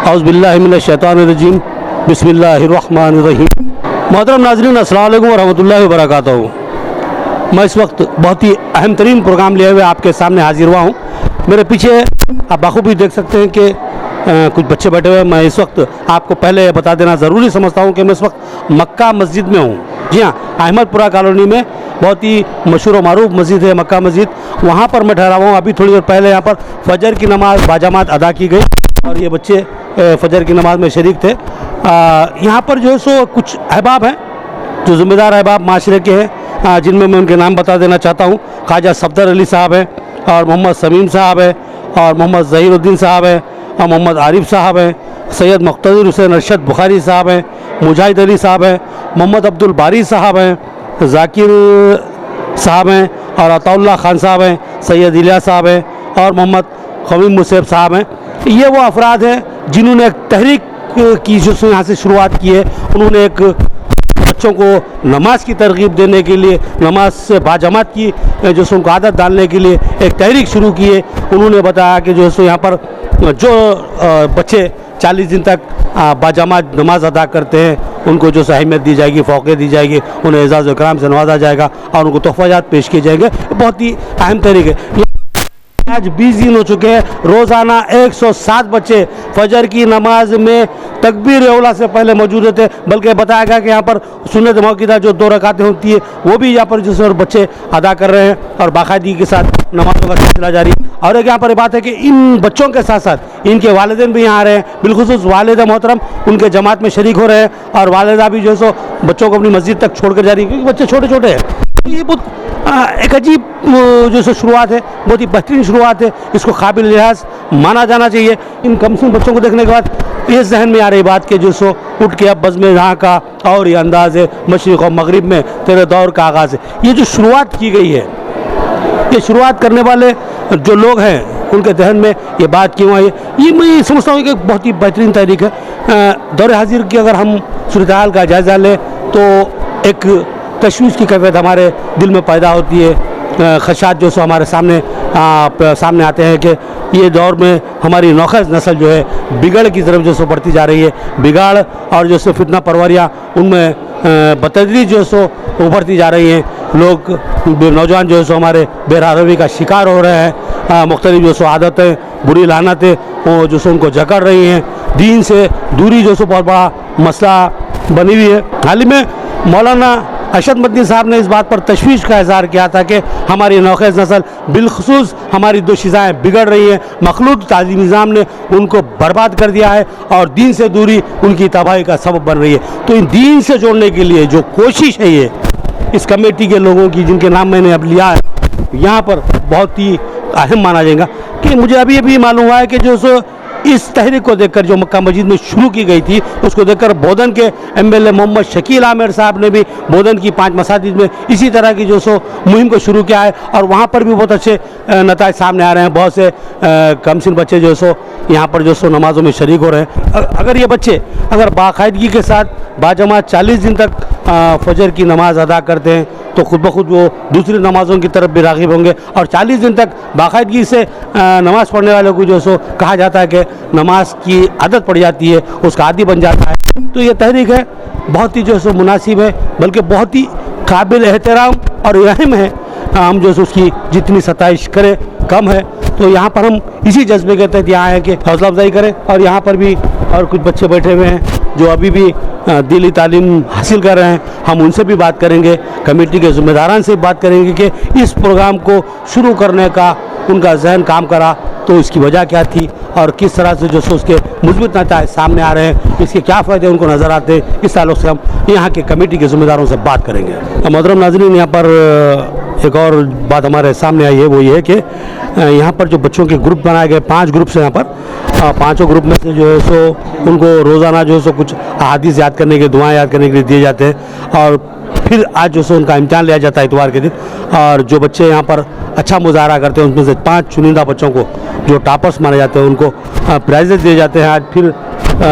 औज़ुबिल्लाहि मिनश्शैतानिर्रजीम बिस्मिल्लाहिर्रहमानिर्रहीम। मोहतरम नाज़रीन, अस्सलाम वालेकुम वरहमतुल्लाहि वबरकातुहू। मैं इस वक्त बहुत ही अहम तरीन प्रोग्राम लिए हुए आपके सामने हाजिर हुआ हूँ। मेरे पीछे आप बाखूबी देख सकते हैं कि कुछ बच्चे बैठे हुए हैं। मैं इस वक्त आपको पहले बता देना ज़रूरी समझता हूँ कि मैं इस वक्त मक्का मस्जिद में हूँ। जी हाँ, अहमदपुरा कॉलोनी में बहुत ही मशहूर व मारूफ मस्जिद है मक्का मस्जिद, वहाँ पर मैं ठहरा हुआ हूँ। अभी थोड़ी देर पहले यहाँ पर फजर की नमाज़ बाजमात अदा की गई और ये बच्चे फजर की नमाज़ में शरीक थे। यहाँ पर जो है सो कुछ अहबाब हैं जो ज़िम्मेदार अहबाब माशरे के हैं, जिनमें मैं उनके नाम बता देना चाहता हूँ। ख्वाजा सफदर अली साहब हैं और मोहम्मद समीम साहब है और मोहम्मद ज़हीरुद्दीन साहब है और मोहम्मद आरिफ साहब हैं, सैयद मुख्तदिर हुसैन अरशद बुखारी साहब हैं, मुजाहिद अली साहब हैं, मोहम्मद अब्दुल बारी साहब हैं, ज़ाकिर साहब हैं और अताउल्लाह खान साहब हैं, सैयद इलियास साहब हैं और मोहम्मद खमीम मुसैब साहब हैं। ये वो अफराद हैं जिन्होंने एक तहरीक की जो यहाँ से शुरुआत की है। उन्होंने एक बच्चों को नमाज की तरगीब देने के लिए, नमाज से बाजमात की जो सो उनको आदत डालने के लिए एक तहरीक शुरू की है। उन्होंने बताया कि जो सो यहाँ पर जो बच्चे 40 दिन तक बाजमात नमाज अदा करते हैं उनको जो अहमियत दी जाएगी, फ़ौक़े दी जाएगी, उन्हें एज़ाज़ इकराम से नवाजा जाएगा और उनको तोहफ़ाजात पेश किए जाएंगे। बहुत ही अहम तहरीक है। आज 20 दिन हो चुके हैं, रोज़ाना 107 बच्चे फजर की नमाज में तकबीर औला से पहले मौजूद रहते हैं। बल्कि बताया गया कि यहाँ पर सुन्नत मौक़िदा जो 2 रकातें होती है वो भी यहाँ पर जिस और बच्चे अदा कर रहे हैं और बाकायदगी के साथ नमाज़ों का सिलसिला जारी। और एक यहाँ पर बात है कि इन बच्चों के साथ साथ इनके वालिदैन भी यहाँ आ रहे हैं, बिलखुसूस वालिदा मोहतरम उनके जमात में शरीक हो रहे हैं और वालिदा भी जो है सो बच्चों को अपनी मस्जिद तक छोड़ कर जा रही है, क्योंकि बच्चे छोटे छोटे हैं। ये बहुत एक अजीब जो सो शुरुआत है, बहुत ही बेहतरीन शुरुआत है। इसको काबिल लिहाज माना जाना चाहिए। इन कमसिन बच्चों को देखने के बाद ये जहन में आ रही बात कि जो सो उठ के अब बज़्म यहाँ का और ये अंदाज़ है मशरिक़ और मगरिब में तेरे दौर का आगाज़ है। ये जो शुरुआत की गई है, ये शुरुआत करने वाले जो लोग हैं उनके जहन में ये बात क्यों आई, ये मैं समझता हूँ कि बहुत ही बेहतरीन तहरीक है। दौर हाजिर की अगर हम सूरत हाल का जायज़ा लें तो एक तशवीश की कैफियत हमारे दिल में पैदा होती है। खदशात जो सो हमारे सामने आते हैं कि ये दौर में हमारी नौखज़ नस्ल जो है बिगड़ की तरफ जो सो बढ़ती जा रही है। बिगाड़ और जो सो फितना परवरियाँ उनमें बतदरीज जो सो उभरती जा रही हैं। लोग नौजवान जो है सो हमारे बेरहमी का शिकार हो रहे हैं। मुख्तलिफ जो सो आदतें, बुरी लानतें वो जो सो उनको जकड़ रही हैं। दीन से दूरी जो सो बहुत बड़ा मसला बनी हुई है। हाल ही में मौलाना अरशद मदनी साहब ने इस बात पर तशवीश का इज़हार किया था कि हमारी नौखज़ नस्ल बिलखुसूस हमारी दो शिज़ाएँ बिगड़ रही हैं। मखलूत तालीमी निज़ाम ने उनको बर्बाद कर दिया है और दीन से दूरी उनकी तबाही का सबब बन रही है। तो इन दीन से जोड़ने के लिए जो कोशिश है ये इस कमेटी के लोगों की, जिनके नाम मैंने अब लिया है, यहाँ पर बहुत ही अहम माना जाएगा। कि मुझे अभी मालूम हुआ है कि जो सो इस तहरीक को देखकर जो मक्का मस्जिद में शुरू की गई थी उसको देखकर बोधन के MLA मोहम्मद शकील आमिर साहब ने भी बोधन की 5 मसाजिद में इसी तरह की जो सो मुहिम को शुरू किया है और वहाँ पर भी बहुत अच्छे नताइज सामने आ रहे हैं। बहुत से कमसिन बच्चे जो सो यहाँ पर जो सो नमाज़ों में शरीक हो रहे हैं। अगर ये बच्चे अगर बाकायदगी के साथ बाजमात 40 दिन तक फजर की नमाज़ अदा करते हैं तो खुद ब खुद वो दूसरी नमाज़ों की तरफ भी राग़िब होंगे और 40 दिन तक बाकायदगी से नमाज़ पढ़ने वालों को जो सो कहा जाता है कि नमाज की आदत पड़ जाती है, उसका आदी बन जाता है। तो ये तहरीक है बहुत ही जो सो मुनासिब है, बल्कि बहुत ही काबिल एहतराम और अहम है। हम जो सो उसकी जितनी सताइश करें कम है। तो यहाँ पर हम इसी जज्बे के तहत यहाँ आए कि हौसला अफजाई करें। और यहाँ पर भी और कुछ बच्चे बैठे हुए हैं जो अभी भी दिली तालीम हासिल कर रहे हैं। हम उनसे भी बात करेंगे, कमेटी के ज़िम्मेदारान से बात करेंगे कि इस प्रोग्राम को शुरू करने का उनका जहन काम करा तो इसकी वजह क्या थी और किस तरह से जो सो उसके मुस्बित नतीजे सामने आ रहे हैं, इसके क्या फ़ायदे उनको नज़र आते हैं। इस ताल्लुक़ से हम यहाँ के कमेटी के ज़िम्मेदारों से बात करेंगे। मोहतरम नाज़रीन, यहाँ पर एक और बात हमारे सामने आई है, वो ये है कि यहाँ पर जो बच्चों के ग्रुप बनाए गए 5 ग्रुप्स हैं। यहाँ पर 5 ग्रुप में से जो है सो उनको रोज़ाना जो है सो कुछ अहादीस याद करने के, दुआएँ याद करने के लिए दिए जाते हैं और फिर आज जो सो उनका इम्तिहान लिया जाता है इतवार के दिन। और जो बच्चे यहाँ पर अच्छा मुजाहरा करते हैं उनमें से 5 चुनिंदा बच्चों को जो टॉपर्स माने जाते हैं उनको प्राइजेस दिए जाते हैं। आज फिर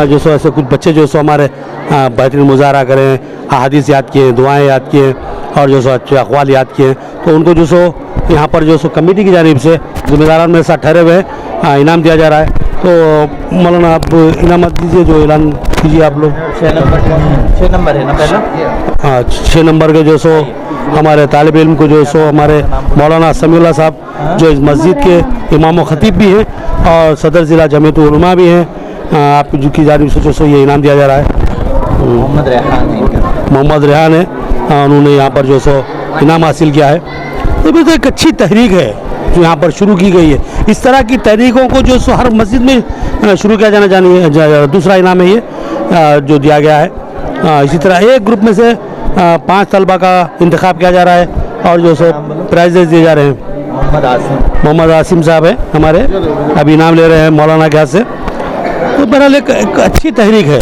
जो सो ऐसे कुछ बच्चे जो सो हमारे बेहतरीन मुजाहरा करें, अहादीस याद किए, दुआएँ याद किए और जो सो अच्छे अक़वाल याद किए, तो उनको जो सो यहाँ पर जो सो कमेटी की जानिब से जिम्मेदारान मेरे साथ ठहरे हुए हैं, इनाम दिया जा रहा है। तो मौलाना आप इनामत दीजिए, जो ऐलान कीजिए आप लोग। 6 नंबर है ना पहला। हाँ, 6 नंबर के जो सो हमारे तालिब इल्म को जो सो हमारे मौलाना समीउल्लाह साहब जो इस मस्जिद के इमाम व खतीब भी हैं और सदर ज़िला जमीयत उलमा भी हैं, आप की जानिब से जो सो ये इनाम दिया जा रहा है। मोहम्मद रेहान है, उन्होंने यहाँ पर जो सो इनाम हासिल किया है। तो ये तो एक अच्छी तहरीक है जो यहाँ पर शुरू की गई है। इस तरह की तहरीकों को जो सो हर मस्जिद में शुरू किया जाना चाहिए। दूसरा इनाम है ये जो दिया गया है। इसी तरह एक ग्रुप में से 5 तलबा का इंतखाब किया जा रहा है और जो सो प्राइजेज दिए जा रहे हैं। मोहम्मद आसिम साहब है हमारे, अभी इनाम ले रहे हैं मौलाना के हाथ से। तो बहरहाल एक अच्छी तहरीक है।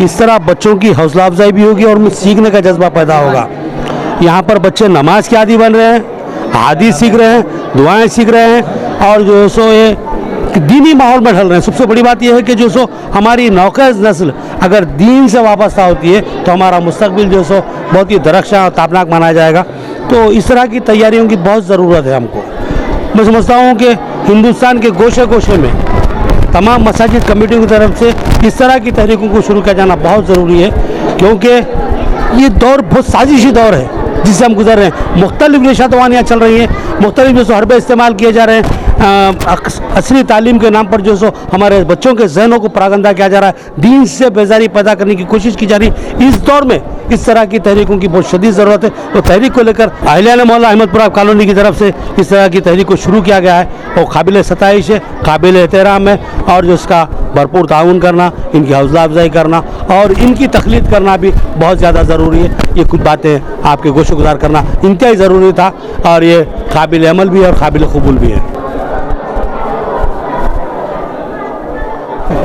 इस तरह बच्चों की हौसला अफजाई भी होगी और उनमें सीखने का जज्बा पैदा होगा। यहाँ पर बच्चे नमाज के आदी बन रहे हैं, हादीस सीख रहे हैं, दुआएं सीख रहे हैं और जो सो ये दीनी माहौल में ढल रहे हैं। सबसे बड़ी बात यह है कि जो सो हमारी नौकज़ नस्ल अगर दीन से वाबस्ता होती है तो हमारा मुस्तकबिल जो सो बहुत ही दरख्शां और ताबनाक माना जाएगा। तो इस तरह की तैयारियों की बहुत ज़रूरत है हमको। मैं समझता हूँ कि हिंदुस्तान के गोशे गोशे में तमाम मसाजिद कमेटियों की तरफ से इस तरह की तहरीकों को शुरू किया जाना बहुत ज़रूरी है, क्योंकि ये दौर बहुत साजिशी दौर है जिससे हम गुजर रहे हैं। मुख्तलिफ निशातवानियाँ चल रही हैं, मुख्तलिफ जो सो हरबे इस्तेमाल किए जा रहे हैं। असली तालीम के नाम पर जो सो हमारे बच्चों के जहनों को परागंदा किया जा रहा है, दीन से बेजारी पैदा करने की कोशिश की जा रही है। इस दौर में इस तरह की तहरीकों की बहुत शदीद ज़रूरत है। तो तहरीक को लेकर अहलियान मोहल्ला अहमदपुरा कॉलोनी की तरफ से इस तरह की तहरीक को शुरू किया गया है और काबिल सताइश है, काबिल एहतराम है और जो उसका भरपूर ताउन करना, इनकी हौसला अफजाई करना और इनकी तखलीद करना भी बहुत ज़्यादा ज़रूरी है। ये कुछ बातें आपके गोशोगुजार करना इंतहाई ज़रूरी था और ये काबिल अमल भी है और काबिल कबूल भी है।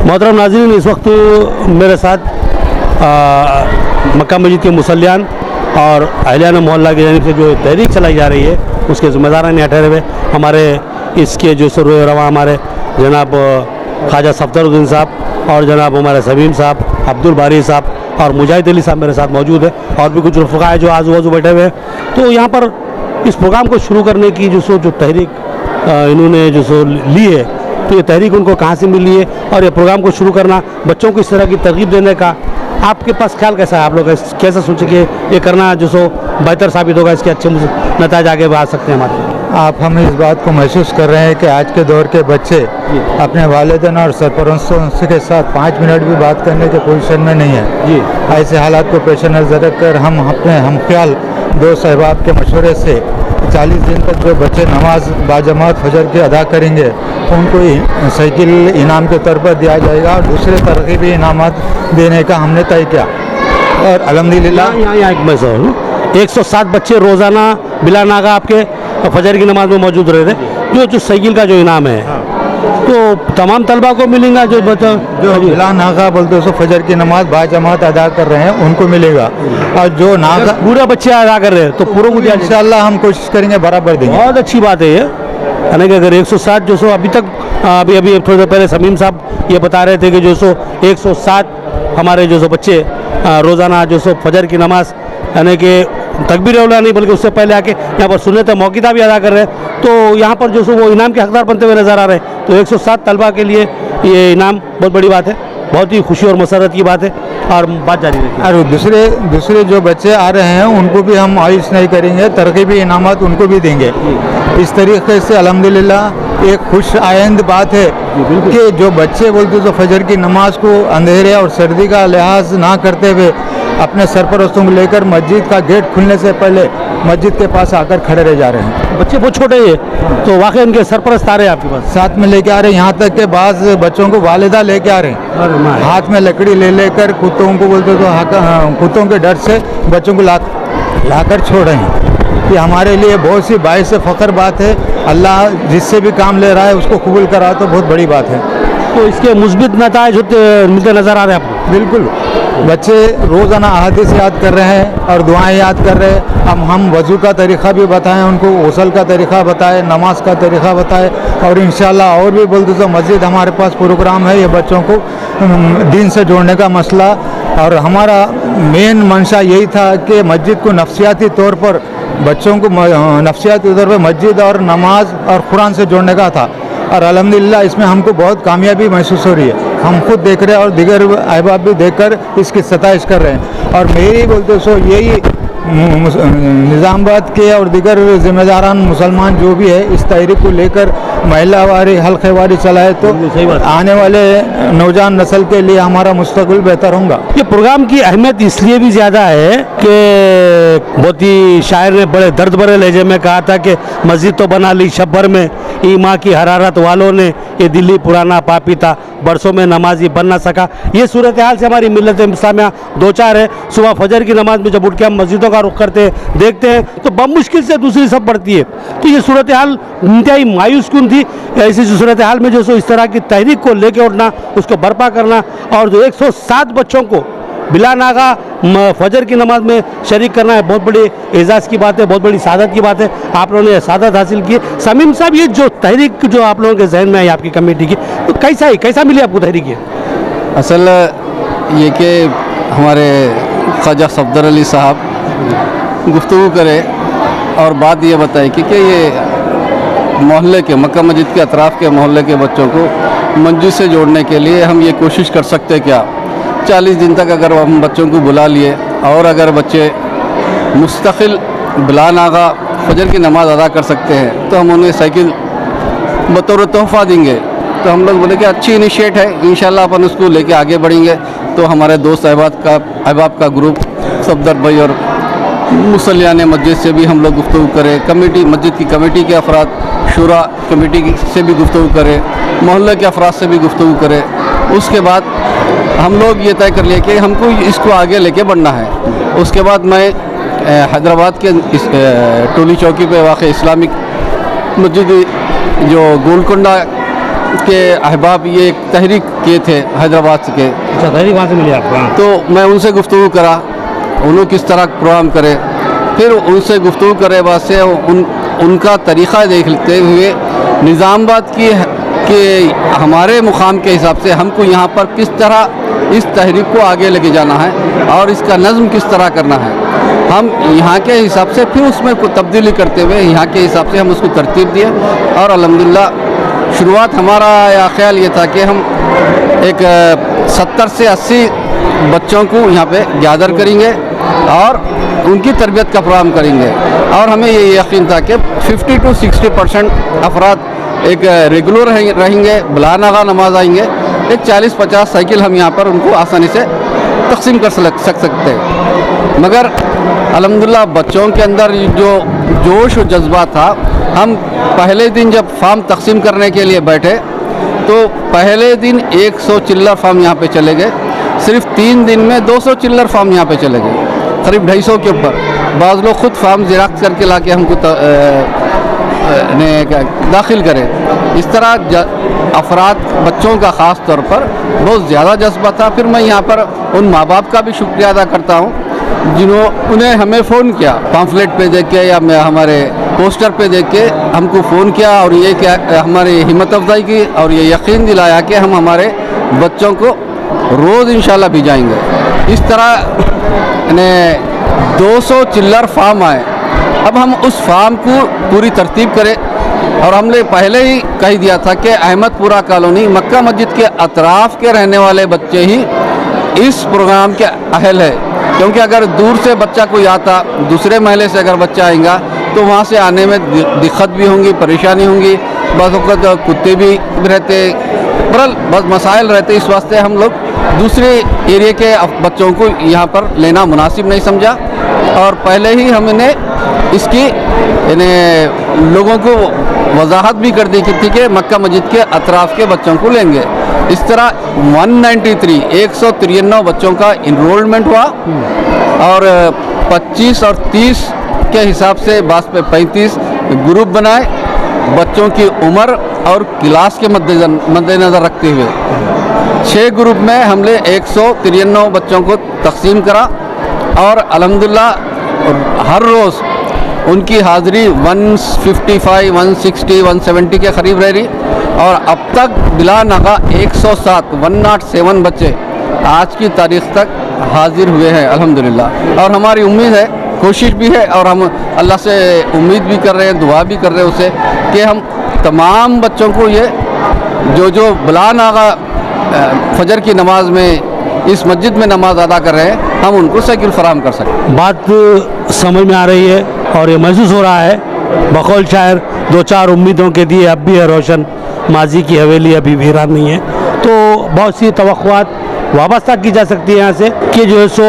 मोहतरम नाज़रीन, इस वक्त मेरे साथ मक्का मस्जिद के मुसल्लियान और अहलियान मोहल्ला की जानिब से जो तहरीक चलाई जा रही है उसके ज़िम्मेदारान यहाँ ठहरे हुए हमारे इसके जो सरोए रवा हमारे जनाब ख्वाजा सफदरुद्दीन साहब और जनाब हमारे समीम साहब, अब्दुल बारी साहब और मुजाहिद अली साहब मेरे साथ मौजूद है और भी कुछ रफ़क़ा है जो आजू बाजू बैठे हुए हैं। तो यहाँ पर इस प्रोग्राम को शुरू करने की जो तहरीक इन्होंने जो सो ली है, तो ये तहरीक उनको कहाँ से मिली है और ये प्रोग्राम को शुरू करना, बच्चों को इस तरह की तरगीब देने का आपके पास ख्याल कैसा है? आप लोग कैसा सोचे कि ये करना जो सो बेहतर साबित होगा, इसके अच्छे नतीजे आगे आ सकते हैं हमारे? हम इस बात को महसूस कर रहे हैं कि आज के दौर के बच्चे अपने वालिदैन और सरपरस्तों के साथ 5 मिनट भी बात करने के पोजीशन में नहीं है जी। ऐसे हालात को पेश नज़र रखकर हम अपने हम ख्याल दोस्त अहबाब के मशवरे से 40 दिन तक जो बच्चे नमाज बाजमात फजर की अदा करेंगे उनको साइकिल इनाम के तौर पर दिया जाएगा और दूसरे तरकीबी इनामात देने का हमने तय किया। और अल्हम्दुलिल्लाह यहाँ एक मैं 107 बच्चे रोज़ाना बिला नागा आपके फजर की नमाज में मौजूद रहे थे। जो साइकिल का जो इनाम है तो तमाम तलबा को मिलेगा जो बिला नागा बोलते सो फजर की नमाज बाजमात अदा कर रहे हैं उनको मिलेगा और जो नागा पूरे बच्चे अदा कर रहे हैं तो पूरों को इंशाअल्लाह हम कोशिश करेंगे बराबर देंगे। बहुत अच्छी बात है ये, यानी कि अगर 107 जो सो अभी तक अभी थोड़ी देर पहले समीम साहब ये बता रहे थे कि जो सो 107 हमारे जो सो बच्चे रोज़ाना जो सो फजर की नमाज यानी कि तकबीर औला नहीं बल्कि उससे पहले आके यहाँ पर सुन्नत मौक़िदा भी अदा कर रहे हैं। तो यहाँ पर जो सो वो इनाम के हकदार बनते हुए नज़र आ रहे हैं। तो 107 तलबा के लिए ये इनाम बहुत बड़ी बात है, बहुत ही खुशी और मसरत की बात है और बात जारी रखिए। और दूसरे जो बच्चे आ रहे हैं उनको भी हम आयुष नहीं करेंगे, तरकीबी इनामात उनको भी देंगे। इस तरीके से अल्हम्दुलिल्लाह एक खुश आइंद बात है कि जो बच्चे बोलते तो फजर की नमाज को अंधेरे और सर्दी का लिहाज ना करते हुए अपने सरपरस्तों को लेकर मस्जिद का गेट खुलने से पहले मस्जिद के पास आकर खड़े रह जा रहे हैं। बच्चे बहुत छोटे हैं तो वाकई उनके सरपरस्त आ रहे हैं आपके पास, साथ में लेके आ रहे हैं। यहाँ तक के बाज़ बच्चों को वालिदा लेके आ रहे हैं, हाथ में लकड़ी ले लेकर कुत्तों को बोलते तो कुत्तों के डर से बच्चों को लाकर छोड़ रहे हैं। ये हमारे लिए बहुत सी बाइस फ़ख्र बात है। अल्लाह जिससे भी काम ले रहा है उसको कबूल करा तो बहुत बड़ी बात है। तो इसके मुस्बित नताइज मिलते नज़र आ रहे हैं आपको? बिल्कुल, बच्चे रोज़ाना अहादीस याद कर रहे हैं और दुआएं याद कर रहे हैं। अब हम वज़ू का तरीक़ा भी बताएं उनको, गौसल का तरीक़ा बताएं, नमाज का तरीक़ा बताएं और इंशाअल्लाह और भी बोलते तो मस्जिद हमारे पास प्रोग्राम है ये बच्चों को दीन से जोड़ने का मसला। और हमारा मेन मंशा यही था कि मस्जिद को नफ्सियाती तौर पर बच्चों को नफ्सियाती तौर पर मस्जिद और नमाज और कुरान से जोड़ने का था। और अल्हम्दुलिल्लाह इसमें हमको बहुत कामयाबी महसूस हो रही है। हम खुद देख रहे हैं और दीगर अहबाब भी देखकर इसकी सताइश कर रहे हैं। और मेरी बोलते सो यही निज़ामाबाद के और दीगर ज़िम्मेदारान मुसलमान जो भी है इस तहरीक को लेकर महिला वारी हल्के वारी चलाए तो आने वाले नौजवान नस्ल के लिए हमारा मुस्तकबिल बेहतर होगा। ये प्रोग्राम की अहमियत इसलिए भी ज़्यादा है कि बहुत ही शायर ने बड़े दर्द भरे लहजे में कहा था कि मस्जिद तो बना ली शब भर में, ईमा की हरारत वालों ने, ये दिल्ली पुराना पापी था, बरसों में नमाजी बन ना सका। ये सूरत हाल से हमारी मिल्लत इस्लामिया दो चार है। सुबह फजर की नमाज में जब उठ के हम मस्जिदों का रुख करते हैं, देखते हैं तो बमुश्किल से दूसरी सब पड़ती है। तो ये सूरत हाल इंतहाई मायूस कुन थी। ऐसी सूरत हाल में जो सो इस तरह की तहरीक को लेकर उठना, उसको बर्पा करना और जो 107 बच्चों को बिला नागा फजर की नमाज में शरीक करना है, बहुत बड़ी एजाज़ की बात है, बहुत बड़ी सादत की बात है। आप लोगों ने सादत हासिल की। समीम साहब, ये जो तहरीक जो आप लोगों के जहन में आई आपकी कमेटी की, तो कैसा मिली आपको तहरीक? असल ये कि हमारे ख्वाजा सफदर अली साहब गुफ्तगू करे और बात ये बताए कि ये मोहल्ले के मक्का मस्जिद के अतराफ़ के मोहल्ले के बच्चों को मस्जिद से जोड़ने के लिए हम ये कोशिश कर सकते क्या। 40 दिन तक अगर हम बच्चों को बुला लिए और अगर बच्चे मुस्तकिल बिला नागा फजर की नमाज़ अदा कर सकते हैं तो हम उन्हें साइकिल बतौर तोहफ़ा देंगे। तो हम लोग बोले कि अच्छी इनिशिएट है, इंशाल्लाह अपन उसको लेके आगे बढ़ेंगे। तो हमारे दोस्त अहबाब का ग्रुप सफदर भाई और मुसल्लियान मस्जिद से भी हम लोग गुफ्तगू करें, कमेटी मस्जिद की कमेटी के अफराद शुरा कमेटी से भी गुफ्तगू करें, मोहल्ले के अफराद से भी गुफ्तगू करें। उसके बाद हम लोग ये तय कर लिए कि हमको इसको आगे लेके बढ़ना है। उसके बाद मैं हैदराबाद के इस टोली चौकी पे वाक़ई इस्लामिक मस्जिद जो गोलकुंडा के अहबाब ये एक तहरीक किए थे हैदराबाद के। अच्छा, तहरीक वहाँ से मिली आपको? तो मैं उनसे गुफ्तगू करा, उन्होंने किस तरह प्रोग्राम करे, फिर उनसे गुफ्तगू करे बाद से उनका तरीक़ा देखते हुए निज़ामाबाद के हमारे मुकाम के हिसाब से हमको यहाँ पर किस तरह इस तहरीक को आगे लेके जाना है और इसका नज़्म किस तरह करना है, हम यहाँ के हिसाब से फिर उसमें कोई तब्दीली करते हुए यहाँ के हिसाब से हम उसको तरतीब दिए। और अल्हम्दुलिल्लाह शुरुआत हमारा या ख्याल ये था कि हम एक 70 से 80 बच्चों को यहाँ पे गैदर करेंगे और उनकी तरबियत का प्रोग्राम करेंगे। और हमें ये यकीन था कि 50 to 60% अफराद एक रेगुलर रहेंगे, बिला नागा नमाज आएंगे। एक 40-50 साइकिल हम यहाँ पर उनको आसानी से तकसीम कर सकते हैं। मगर अल्हम्दुलिल्लाह बच्चों के अंदर जो जोश और जज्बा था, हम पहले दिन जब फार्म तकसीम करने के लिए बैठे तो पहले दिन 100 चिल्लर फार्म यहाँ पे चले गए। सिर्फ 3 दिन में 200 चिल्लर फार्म यहाँ पे चले गए, करीब 250 के ऊपर। बाज़ लोग खुद फार्म ज़ेरॉक्स करके ला के हमको दाखिल करें। इस तरह अफराद बच्चों का ख़ास तौर पर बहुत ज़्यादा जज्बा था। फिर मैं यहाँ पर उन माँ बाप का भी शुक्रिया अदा करता हूँ जिन्होंने हमें फ़ोन किया, पम्फलेट पे देख के या हमारे पोस्टर पे देख के हमको फ़ोन किया और ये क्या हमारी हिम्मत अफजाई की और ये यकीन दिलाया कि हम हमारे बच्चों को रोज़ इंशाल्लाह भिजाएंगे। इस तरह 200 चिल्लर फार्म आए। अब हम उस फार्म को पूरी तरतीब करें और हमने पहले ही कह दिया था कि अहमदपुरा कॉलोनी मक्का मस्जिद के अतराफ़ के रहने वाले बच्चे ही इस प्रोग्राम के अहल है, क्योंकि अगर दूर से बच्चा कोई आता, दूसरे महल्ले से अगर बच्चा आएगा तो वहाँ से आने में दिक्कत भी होंगी, परेशानी होंगी, बस वक्त कुत्ते भी रहते, बस मसाइल रहते। इस वास्ते हम लोग दूसरे एरिया के बच्चों को यहाँ पर लेना मुनासिब नहीं समझा और पहले ही हमने इसकी लोगों को वजाहत भी कर दी थी कि मक्का मस्जिद के अतराफ़ के बच्चों को लेंगे। इस तरह 193 बच्चों का इनरोलमेंट हुआ और 25 और 30 के हिसाब से बास पे 35 ग्रुप बनाए, बच्चों की उम्र और क्लास के मद्देनज़र रखते हुए 6 ग्रुप में हमने 193 बच्चों को तकसीम करा और अल्हम्दुलिल्लाह हर रोज़ उनकी हाज़िरी 155, 160, 170 के करीब रह रही और अब तक बिला नागा 107 बच्चे आज की तारीख़ तक हाजिर हुए हैं अल्हम्दुलिल्लाह। और हमारी उम्मीद है कोशिश भी है और हम अल्लाह से उम्मीद भी कर रहे हैं, दुआ भी कर रहे हैं उससे कि हम तमाम बच्चों को ये जो बुलान आगा फजर की नमाज में इस मस्जिद में नमाज अदा कर रहे हैं, हम उनको साइकिल फराहम कर सकें। बात समझ में आ रही है और ये महसूस हो रहा है, बकौल शायर दो चार उम्मीदों के दिए अब भी है रोशन, माजी की हवेली अभी वीरान नहीं है। तो बहुत सी तवक्कुआत वाबस्ता की जा सकती है यहाँ से कि जो है सो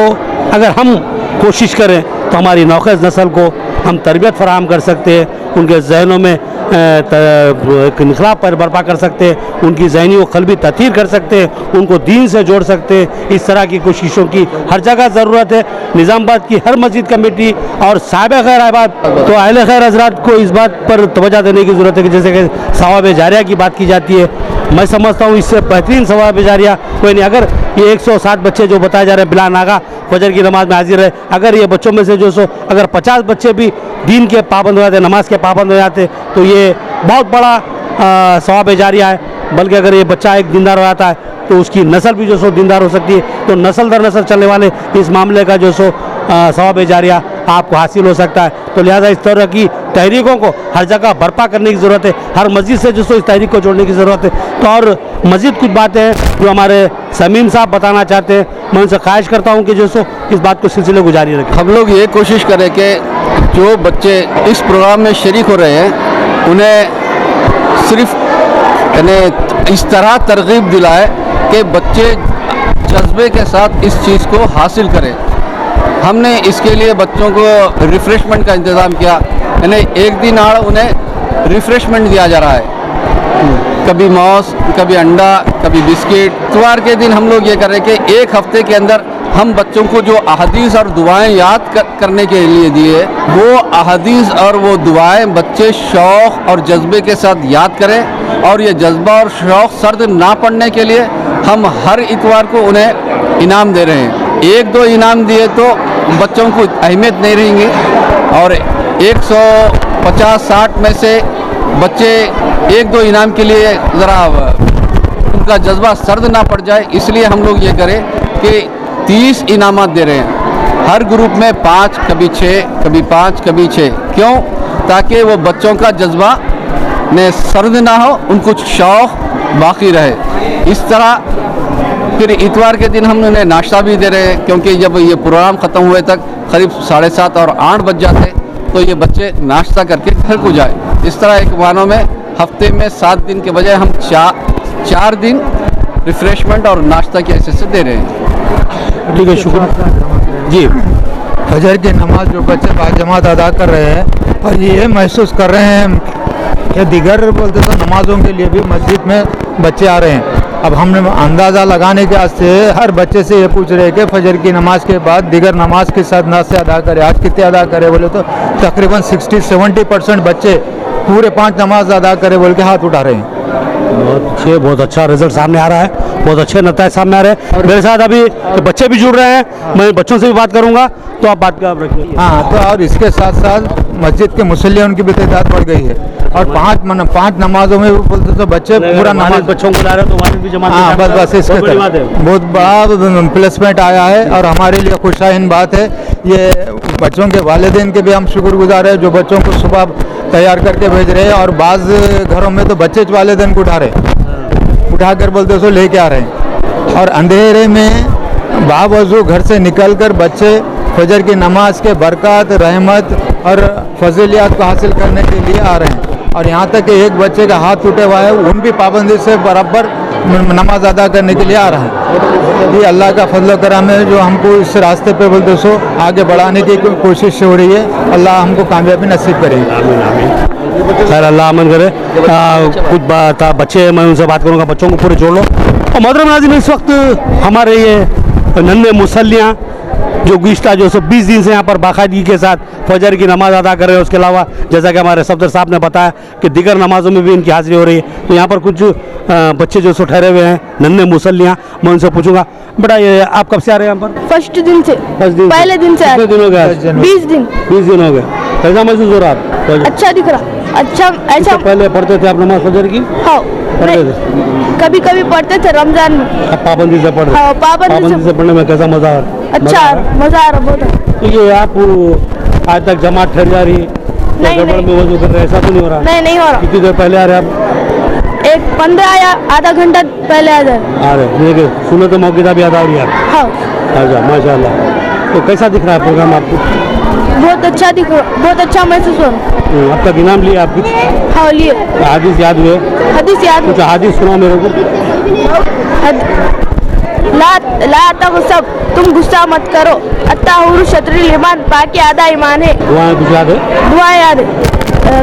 अगर हम कोशिश करें तो हमारी नौखेज़ नस्ल को हम तरबियत फराहम कर सकते हैं, उनके जहनों में एक इनकलाब पर बर्पा कर सकते हैं, उनकी ज़हनी व क़ल्बी तथहीर कर सकते हैं, उनको दीन से जोड़ सकते हैं। इस तरह की कोशिशों की हर जगह ज़रूरत है। निज़ामाबाद की हर मस्जिद कमेटी और साहिब खैर अहबाब तो अहले खैर हज़रात को इस बात पर तवज्जो देने की ज़रूरत है कि जैसे कि सवाब जारिया की बात की जाती है, मैं समझता हूँ इससे बेहतरीन सवाब जारिया कोई नहीं। अगर ये 107 बच्चे जो बताए जा रहे हैं बिला नागा फजर की नमाज में हाजिर है, अगर ये बच्चों में से जो सो अगर 50 बच्चे भी दीन के पाबंद हो जाते, नमाज के पाबंद हो जाते, तो ये बहुत बड़ा सवाब जारिया है। बल्कि अगर ये बच्चा एक दीनदार हो जाता है तो उसकी नस्ल भी जो सो दीनदार हो सकती है। तो नस्ल दर नस्ल चलने वाले इस मामले का जो सो सवाब जारिया आपको हासिल हो सकता है। तो लिहाजा इस तरह की तहरीकों को हर जगह बर्पा करने की ज़रूरत है, हर मस्जिद से जो सो इस तहरीक को जोड़ने की ज़रूरत है। तो और मज़ीद कुछ बातें हैं जो हमारे समीम साहब बताना चाहते हैं, मैं उनसे ख्वाहिश करता हूँ कि जो सो इस बात को सिलसिले को जारी रखें। हम लोग ये कोशिश करें कि जो बच्चे इस प्रोग्राम में शरीक हो रहे हैं उन्हें सिर्फ यानी इस तरह तरगीब दिलाए कि बच्चे जज्बे के साथ इस चीज़ को हासिल करें। हमने इसके लिए बच्चों को रिफ़्रेशमेंट का इंतज़ाम किया, यानी एक दिन आड़ उन्हें रिफ़्रेशमेंट दिया जा रहा है, कभी मौस, कभी अंडा, कभी बिस्किट। इतवार के दिन हम लोग ये कर रहे हैं कि एक हफ्ते के अंदर हम बच्चों को जो अहादीस और दुआएं याद करने के लिए दिए, वो अहादीस और वो दुआएं बच्चे शौक़ और जज्बे के साथ याद करें। और ये जज्बा और शौक़ सर्द ना पड़ने के लिए हम हर इतवार को उन्हें इनाम दे रहे हैं। एक दो इनाम दिए तो बच्चों को अहमियत नहीं रहेंगी और 150-60 में से बच्चे एक दो इनाम के लिए ज़रा उनका जज्बा सर्द ना पड़ जाए, इसलिए हम लोग ये करें कि 30 इनामात दे रहे हैं। हर ग्रुप में 5, कभी 6, कभी 5, कभी 6। क्यों? ताकि वो बच्चों का जज्बा ने सर्द ना हो, उनको शौक़ बाकी रहे। इस तरह फिर इतवार के दिन हम उन्हें नाश्ता भी दे रहे हैं, क्योंकि जब ये प्रोग्राम ख़त्म हुए तक करीब 7:30 और 8 बज जाते, तो ये बच्चे नाश्ता करके घर को जाए। इस तरह एक मानों में हफ्ते में 7 दिन के बजाय हम 4 दिन रिफ़्रेशमेंट और नाश्ता के ऐसे से दे रहे हैं। ठीक है, शुक्रिया जी। फजर की नमाज जो बच्चे बाजमात अदा कर रहे हैं और ये महसूस कर रहे हैं कि दीगर बोलते तो नमाज़ों के लिए भी मस्जिद में बच्चे आ रहे हैं। अब हमने अंदाज़ा लगाने के वास्ते हर बच्चे से ये पूछ रहे हैं कि फजर की नमाज के बाद दीगर नमाज के साथ ना से अदा करें, आज कितने अदा करें बोले तो तकरीबन 60-70% बच्चे पूरे 5 नमाज अदा करें बोल के हाथ उठा रहे हैं। बहुत अच्छा रिजल्ट सामने आ रहा है, बहुत अच्छे नतीजे सामने आ रहे हैं। मेरे साथ अभी बच्चे भी जुड़ रहे हैं, मैं बच्चों से भी बात करूंगा, तो आप बात कर रखिए। हाँ, तो और इसके साथ साथ मस्जिद के मुसल्लियों की भी तादाद बढ़ गई है और 5 नमाजों में बोलते तो बच्चे पूरा नमाज बच्चों को ला रहे हैं, तो वालिद भी जमा। हाँ, बस इसके तरफ बहुत बड़ा प्लेसमेंट आया है और हमारे लिए खुशाइन बात है। ये बच्चों के वालिदैन के भी हम शुक्रगुजार हैं जो बच्चों को सुबह तैयार करके भेज रहे हैं, और बाज़ घरों में तो बच्चे वालिदैन को उठा कर बोलते सो लेके आ रहे हैं। और अंधेरे में बावजूद घर से निकल कर बच्चे फजर की नमाज के बरकत, रहमत और फजीलियत को हासिल करने के लिए आ रहे हैं। और यहाँ तक कि एक बच्चे का हाथ टूटे हुआ है, उन भी पाबंदी से बराबर नमाज अदा करने के लिए आ रहा है। ये अल्लाह का फजल करम है जो हमको इस रास्ते पे बोलते सो आगे बढ़ाने की कोशिश हो रही है। अल्लाह हमको कामयाबी नसीब करेगा। आमीन आमीन। खैर अल्लाह अमन करे। कुछ बच्चे, मैं उनसे बात करूँगा, बच्चों को पूरे जोड़ लो। और मोहतरम नाज़रीन, इस वक्त हमारे ये नन्हे मुसल्लियाँ जो गुज़िश्ता 20 दिन से यहाँ पर बाकायदगी के साथ फजर की नमाज़ अदा कर रहे हैं, उसके अलावा जैसा कि हमारे सफदर साहब ने बताया कि दीगर नमाज़ों में भी इनकी हाज़िरी हो रही है। तो यहाँ पर कुछ बच्चे जो ठहरे हुए हैं, नन्हे मुसल्लियाँ, मैं उनसे पूछूंगा, बेटा ये आप कब से आ रहे हैं यहाँ पर? फर्स्ट दिन से। पहले दिन से। कितने दिन हो गए? 20 दिन। 20 दिन हो गए। कैसा महसूस हो रहा है? अच्छा दिख रहा। अच्छा ऐसा पहले पढ़ते थे आप नमाज फजर की? हाँ, पढ़ते थे, कभी कभी पढ़ते थे रमजान में। अब पाबंदी से पढ़ रहे? हाँ, पाबंदी से पढ़ने में कैसा मजा? अच्छा मजा आ रहा बहुत। तो ये आप आज तक जमात ठहर जा रही है, नहीं, गड़बड़ नहीं। में वजू कर रहे हैं, ऐसा तो नहीं हो रहा? नहीं नहीं हो रहा। कितनी देर पहले आ रहे हैं आप? एक 15 या आधा घंटा पहले आ जाए। आ रहे देखिए, सुनो तो मौके भी याद आ रही है आप। हाँ अच्छा माशाल्लाह। तो कैसा दिख रहा है प्रोग्राम आपको? बहुत अच्छा दिख रहा, बहुत अच्छा महसूस हो रहा। अब तक इनाम लिया आप कुछ? हाँ लिए। हादिस याद हुए? हदीस याद कुछ हादिस सुनाओ मेरे को। ला ला तग़ज़ब, तुम गुस्सा मत करो। अत्ताहुरु शत्रुल ईमान, पाकी आधा ईमान है। दुआएं कुछ याद है? दुआ याद है।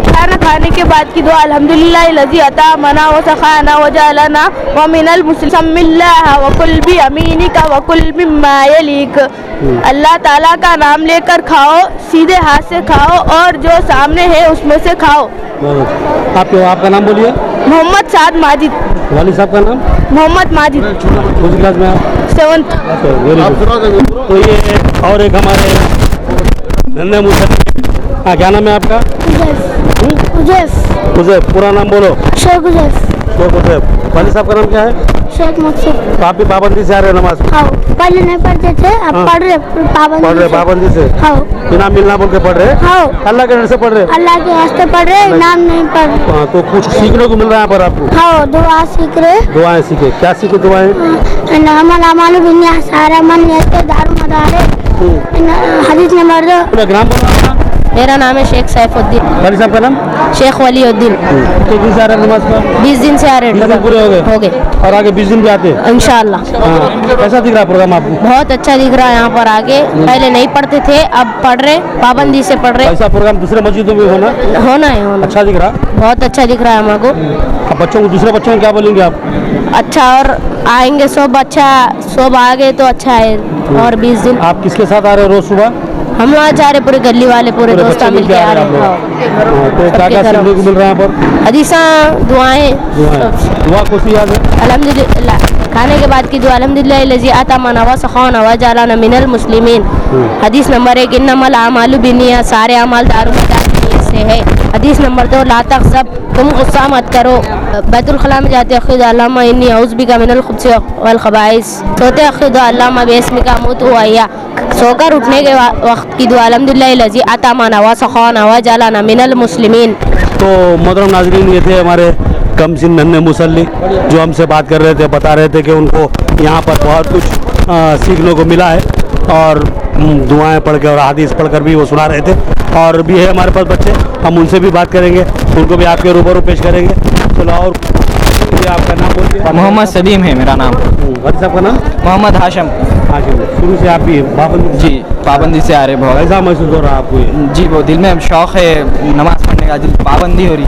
खाना खाने के बाद की दुआ, अल्हम्दुलिल्लाह लज़ी अता मना व सखाना व जअलना व मिनल मुस्लिमील्लाह व कुल बि यमीनिका व कुल मिम्मा यलीक। अल्लाह ताला का नाम लेकर खाओ, सीधे हाथ से खाओ और जो सामने है उसमें से खाओ। आपका नाम बोलिए। मोहम्मद साद माजिद। वालिद साहब का नाम? मोहम्मद माजिद। कौन क्लास में आप? 7th। Very good. तो ये और एक हमारे नन्हे मुसल्ली, हाँ क्या नाम है आपका? उजैफ। पूरा नाम बोलो। शेख उजैफ। शेख उजैफ। वालिद साहब का नाम क्या है? शेख मकसूद। तो आप भी पाबंदी से आ रहे हैं नमाज में? हाँ पहले नहीं पढ़ते थे, अब हाँ। पढ़ रहे पाबंदी पढ़ रहे से। पाबंदी से? हाँ इनाम मिलना बोल के पढ़ रहे? हाँ अल्लाह के डर से पढ़ रहे? अल्लाह के वास्ते पढ़ रहे, नाम नहीं पढ़ रहे। हाँ, तो कुछ सीखने को मिल रहा है यहाँ पर आपको? हाँ दुआ सीख रहे। दुआएं सीखे, क्या सीखे दुआएं? अमल बिन्या सारा मन दारू मदारे। हदीस नंबर 2। पूरा नाम बोलो आपका। मेरा नाम है शेख सैफुद्दीन। वालिद साहब का नाम? शेख वलीउद्दीन। तो दिन से आ रहे हैं नमाज पर? 20 दिन से आ रहे 20 दिन पूरे हो गए? और आगे 20 दिन भी आते हैं? इंशाल्लाह। हाँ। कैसा दिख रहा है प्रोग्राम आपको? बहुत अच्छा दिख रहा है यहाँ पर आगे। पहले नहीं पढ़ते थे, अब पढ़ रहे, पाबंदी से पढ़ रहे। ऐसा प्रोग्राम दूसरे मस्जिदों में होना होना है होना। अच्छा दिख रहा? बहुत अच्छा दिख रहा है हमको। अब बच्चों को, दूसरे बच्चों को क्या बोलेंगे आप? अच्छा और आएंगे सब, अच्छा सब आ गए तो अच्छा है। और 20 दिन आप किसके साथ आ रहे हो रोज सुबह? हम वहाँ जा रहे, पूरे गली वाले पूरे पूरे दोस्त बच्चे मिल के आ रहे हैं। हाँ, तो क्या क्या सीखने को मिल रहा है यहाँ पर? हदीसा दुआएं दुआएं। दुआ कौन सी याद है? अल्हम्दुलिल्लाह, खाने के बाद की दुआ अल्हम्दुलिल्लाह लज़ी आता मना व सखाना व जअलना मिनल मुस्लिमीन। हदीस नंबर 1 इन्नमल अमालु बिन्नियात, सारे अमाल दारू नियत से है। हदीस नंबर 2 ला तग़ज़ब, तुम गुस्सा मत करो। बैतुल खला में जाते खुद अल्लाहुम्मा इन्नी अऊज़ु बिका मिनल खुब्सी वल खबाइस। सोते खुद अल्लाहुम्मा बिस्मिका अमूतु व अहया। सोकर उठने के वक्त की दुआ अल्हम्दुलिल्लाह लज़ी आता मना व सखाना व जअलना मिनल मुस्लिमीन। तो मोहतरम नाज़रीन, ये थे हमारे कम सिन नन्हे मुसल्ली जो हमसे बात कर रहे थे, बता रहे थे कि उनको यहाँ पर बहुत कुछ सीखने को मिला है और दुआएं पढ़ के और हदीस पढ़ कर भी वो सुना रहे थे। और भी है हमारे पास बच्चे, हम उनसे भी बात करेंगे, उनको भी आपके रूबरू पेश करेंगे। चलो, और ये आपका नाम बोलिए। मोहम्मद सलीम है मेरा नाम। वालिद साहब का नाम? मोहम्मद हाशिम। हाशिम। शुरू से आप भी पाबंदी? जी पाबंदी से आ रहे बहुत। ऐसा महसूस हो रहा है आपको? ये जी वो दिल में शौक़ है नमाज़ पढ़ने का, दिल पाबंदी हो रही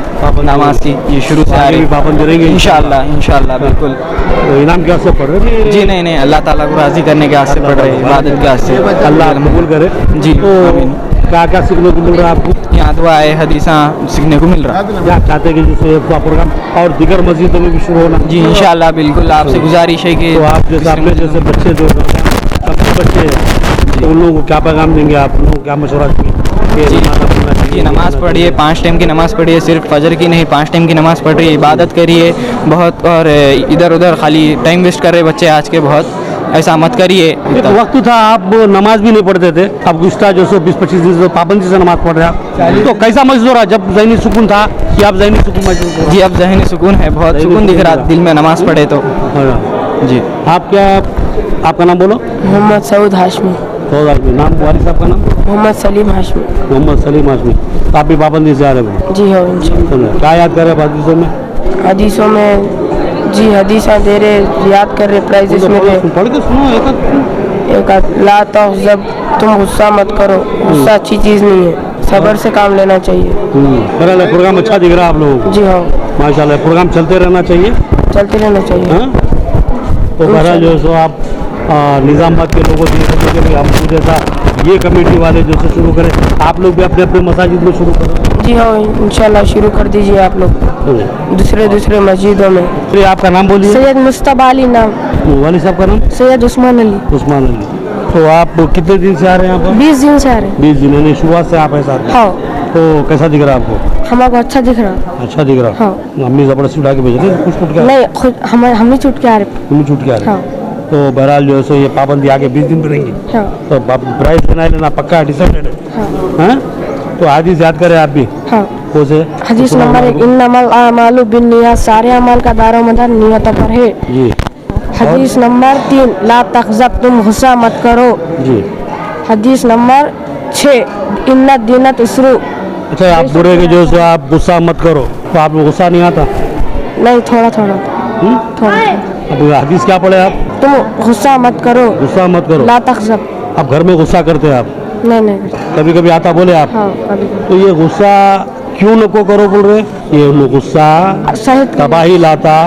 नमाज की, ये शुरू से आ आगे रही। भी पाबंदी रहेंगे इंशाअल्लाह बिल्कुल। तो इनाम क्या से पढ़ रहे थे? जी नहीं, अल्लाह ताला को राज़ी करने के वास्ते पढ़ रहे, इबादत के वास्ते। अल्लाह कबूल करे। जी तो आमीन। क्या क्या सीखने को मिल रहा है आपको? यहाँ दुआ है, हदीसा सीखने को मिल रहा। क्या चाहते हैं कि जैसे प्रोग्राम और दीगर मस्जिदों में भी शुरू होना? जी इंशाअल्लाह बिल्कुल, आपसे गुजारिश है कि तो आप जैसे अपने जैसे बच्चे जो अपने बच्चे हैं, तो उन लोगों को क्या पैगाम देंगे आप? लोगों को क्या मशवरा देंगे? जी नमाज़ पढ़िए, 5 टाइम की नमाज़ पढ़िए, सिर्फ फजर की नहीं 5 टाइम की नमाज़ पढ़िए, इबादत करिए बहुत। और इधर उधर खाली टाइम वेस्ट कर रहे बच्चे आज के, बहुत ऐसा मत करिए। एक वक्त था आप नमाज भी नहीं पढ़ते थे, अब गुस्सा जो सो 20-25 दिन से पाबंदी से नमाज पढ़ रहे हैं, तो कैसा महसूस हो रहा है? जब ज़हनी सुकून था कि आप ज़हनी सुकून महसूस हो रहा है? जी अब ज़हनी सुकून है, बहुत सुकून दिख रहा दिल में नमाज़ पढ़े तो। जी आप क्या, आपका नाम बोलो। मोहम्मद सऊद हाशमी। सऊद हाशमी। नाम? वालिद साहब का नाम? मोहम्मद सलीम हाशमी। मोहम्मद सलीम हाशमी। तो आप भी पाबंदी से आ रहे हो? जी हाँ इंशाअल्लाह। क्या याद कर रहे हैं हदीसों में? हदीसों में जी हदीसा दे रहे, याद कर रहे, प्राइजेस में दे। पढ़ के सुनो एक ला तग़ज़ब, तुम गुस्सा मत करो, गुस्सा अच्छी चीज़ नहीं है, सब्र से काम लेना चाहिए। बहरहाल प्रोग्राम अच्छा दिख रहा है आप लोगों को? जी हाँ माशाल्लाह। प्रोग्राम चलते रहना चाहिए? चलते रहना चाहिए। हाँ? तो बहरहाल जो है सो आप निज़ामाबाद के लोगों से कि भाई हम जैसा ये कमेटी वाले जो से शुरू करें, आप लोग भी अपने अपने मसाजिद में शुरू करें। जी हाँ इंशाल्लाह शुरू कर दीजिए आप लोग दूसरे मस्जिदों में। फिर आपका नाम बोलिए। सैयद मुस्तबा अली नाम। वालिद साहब का नाम? सैयद उस्मान अली। उस्मान अली। तो आप कितने दिन से आ रहे हैं यहाँ पर? 20 दिन से आ रहे हैं। 20 दिन, यानी शुरुआत से आप ऐसा आते हैं? हाँ। तो कैसा दिख रहा है आपको? हमको अच्छा दिख रहा। अच्छा दिख रहा? हाँ। अम्मी ज़बरदस्ती उठा के भेज रही है कुछ छूट के? नहीं खुद हम ही छूट के आ रहे। तुम छूट के आ रहे? हाँ। तो बहरहाल जो है सो ये पाबंदी आगे 20 दिन पर रहेंगी। हाँ। तो प्राइस लेना पक्का है, डिसाइडेड है? हैं? तो हदीस याद करें आप भी। हाँ। कौन से? हदीस नंबर 1 इन्नमल आमालु बिन्नियात, सारे अमल का दारोमदार नियतों पर है। जी हदीस नंबर 3 ला तग़ज़ब, तुम गुस्सा मत करो। जी। हदीस नंबर 6 इन्ना दीनत उसरू। अच्छा, आप बुरे के जो सो आप गुस्सा मत करो, तो आप गुस्सा नहीं आता? नहीं, थोड़ा थोड़ा थोड़ा। अब हदीस क्या पढ़े आप? तुम गुस्सा मत करो, गुस्सा मत करो। ला तग़ज़ब। आप घर में गुस्सा करते हैं आप? नहीं। कभी कभी आता बोले आप? हाँ, कभी तो ये गुस्सा क्यों नको करो बोल रहे? ये गुस्सा शहीद तबाही लाता,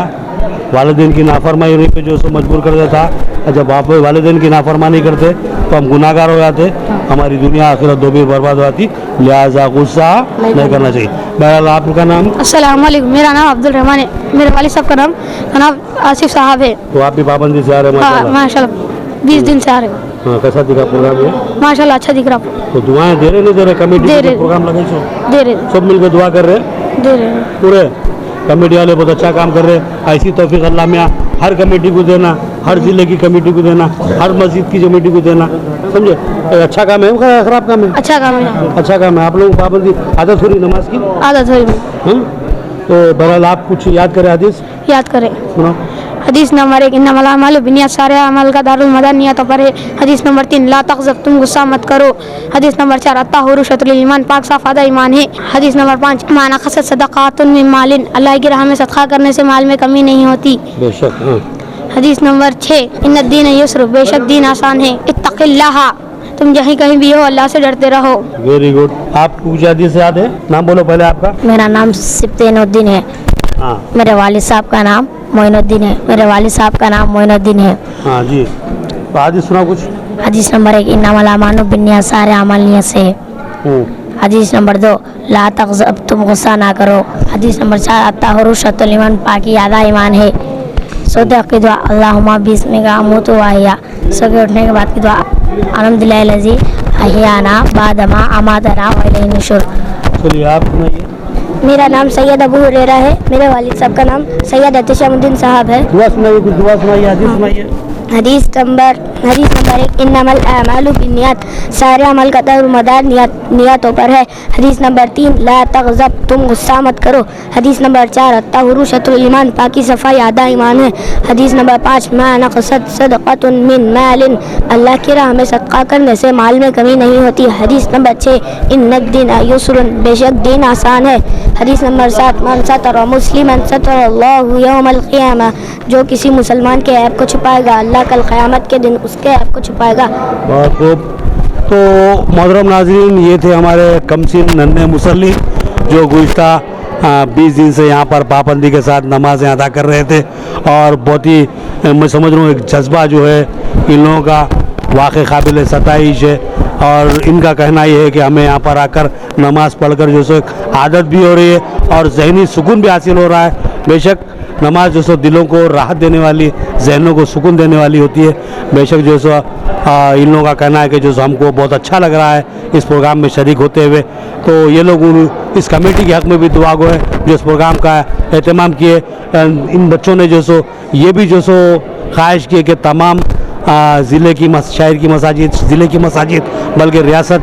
वालिदैन की नाफरमानी पे जो सो मजबूर कर देता। और जब आप वालिदैन की नाफरमानी करते तो हम गुनाहगार हो जाते, हमारी दुनिया आखिरत दो भी बर्बाद हो जाती। लिहाजा गुस्सा नहीं करना चाहिए। बहरहाल आपका नाम? अस्सलाम वालेकुम, मेरा नाम अब्दुल रहमान है। मेरे वालिद साहब का नाम आसिफ साहब है। तो आप भी पाबंदी से आ रहे हैं? हाँ, माशाल्लाह। माशाल्लाह 20 दिन से आ रहे हो। हाँ, कैसा दिखा प्रोग्राम ये? माशाल्लाह अच्छा दिख रहा आपको। तो दुआएं दे रहे नहीं दे रहे? कमेटी दे के रहे। प्रोग्राम लगे सो दे रहे सब मिलकर दुआ कर रहे हैं दे रहे पूरे कमेटी वाले, बहुत अच्छा काम कर रहे हैं। ऐसी तौफीक अल्लाह मियां हर कमेटी को देना, हर जिले की कमेटी को देना, हर मस्जिद की कमेटी को देना, समझे? अच्छा काम है, खराब काम है? अच्छा काम है। अच्छा काम है। आप लोगों को पाबंदी आदत हो रही नमाज की? आदत हुई हाँ? तो बहरहाल आप कुछ याद करें हदीस, याद करें। सुनो। हदीस नंबर 1 इन्नमल आमालु बिन्नियात, सारे अमल का दारुल मदार नियतों पर है। हदीस नंबर 3 ला तग़ज़ब, तुम गुस्सा मत करो। हदीस नंबर 4 अत्ताहुरु शत्रुल ईमान, पाक साफ आधा ईमान है। हदीस नंबर 5 माना खसत सदक़ातुन मिन मालिन, अल्लाह की राह में सदका करने से माल में कमी नहीं होती। बेशक। हाँ। हदीस नंबर 6 इन्नद दीन युस्र, बेशक दीन आसान है। इत्तक़िल्लाह, तुम जहीं कहीं भी हो अल्लाह से डरते रहो। Very good. आप कुछ हदीस याद है? नाम बोलो पहले आपका। मेरा नाम सिब्तैनुद्दीन है। हाँ मेरे वालिद साहब का नाम मोइनुद्दीन है। मेरे वालिद साहब का नाम मोइनुद्दीन है। हाँ जी। तो हदीस सुना कुछ। हदीस नंबर 1 इन्नमल आमालु बिन्नियात, सारे अमल नियत से है। हदीस नंबर 2 ला तग़ज़ब, तुम गुस्सा ना करो। हदीस नंबर 4 अत्ताहुरु शत्रुल ईमान, पाकी आधा ईमान है। सोते की दुआ अल्लाहुम्मा बिस्मिका अमूतु व अहया, सो के उठने के बाद की दुआ अल्हम्दुलिल्लाह लज़ी अहयाना बादमा अमातना व इलैहि नुशूर। चलिए आप सुनाइए। मेरा नाम सैयद अबू हुरैरा है। मेरे वालिद साहब का नाम सैयद अतिशमुद्दीन साहब है। दुआ सुनाइए, कुछ दुआ सुनाइए, हदीस सुनाइए। हदीस नंबर 1 इन्नमल आमालु बिन्नियात, सारे अमल का दारुमदार नियतों पर है। हदीस नंबर 3 ला तग़ज़ब, तुम गुस्सा मत करो। हदीस नंबर 4 अत्ताहुरु शत्रुल ईमान, पाकी सफ़ाई आधा ईमान है। हदीस नंबर 5 मा नक़सत सदक़तुन मिन मालिन, अल्लाह की राह में सदका करने से माल में कमी नहीं होती। हदीस नंबर 6 इन्नद दीन युस्रुन, बेशक दीन आसान है। हदीस नंबर 7 मन सतरा मुस्लिमन सतरल्लाहु यौमल क़ियामा, जो किसी मुसलमान के ऐब को छुपाएगा अल्लाह कल क़यामत के दिन उसके ऐब को छुपाएगा। बहुत खूब। तो मोहतरम नाज़रीन, ये थे हमारे कमसिन नन्हे मुसल्ली जो गुज़िश्ता 20 दिन से यहाँ पर पाबंदी के साथ नमाज़ें अदा कर रहे थे। और बहुत ही मैं समझ रहा हूँ एक जज्बा जो है इन लोगों का वाक़ई काबिल सताइश है। और इनका कहना ये है कि हमें यहाँ पर आकर नमाज़ पढ़कर जो सो आदत भी हो रही है और ज़हनी सुकून भी हासिल हो रहा है। बेशक नमाज जो सो दिलों को राहत देने वाली, जहनों को सुकून देने वाली होती है। बेशक जो सो इन लोगों का कहना है कि जो सो हमको बहुत अच्छा लग रहा है इस प्रोग्राम में शरीक होते हुए। तो ये लोग इस कमेटी के हक़ में भी दुआ गो है जो इस प्रोग्राम का एहतमाम किए। इन बच्चों ने जो सो ये भी जो सो ख्वाहिश की कि तमाम ज़िले की शहर की मसाजिद, ज़िले की मसाजिद, बल्कि रियासत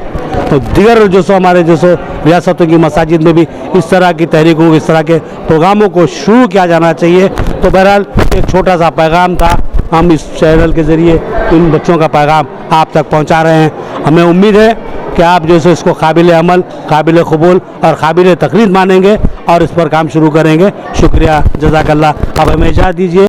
तो दीगर जो सो हमारे जो सो रियासतों की मसाजिद में भी इस तरह की तहरीकों, इस तरह के प्रोग्रामों को शुरू किया जाना चाहिए। तो बहरहाल एक छोटा सा पैगाम था, हम इस चैनल के ज़रिए इन बच्चों का पैगाम आप तक पहुंचा रहे हैं। हमें उम्मीद है कि आप जो सो इसको काबिल अमल, काबिल कबूल और काबिल तकलीद मानेंगे और इस पर काम शुरू करेंगे। शुक्रिया, जज़ाकल्लाह। अब हमें इजाज़त दीजिए।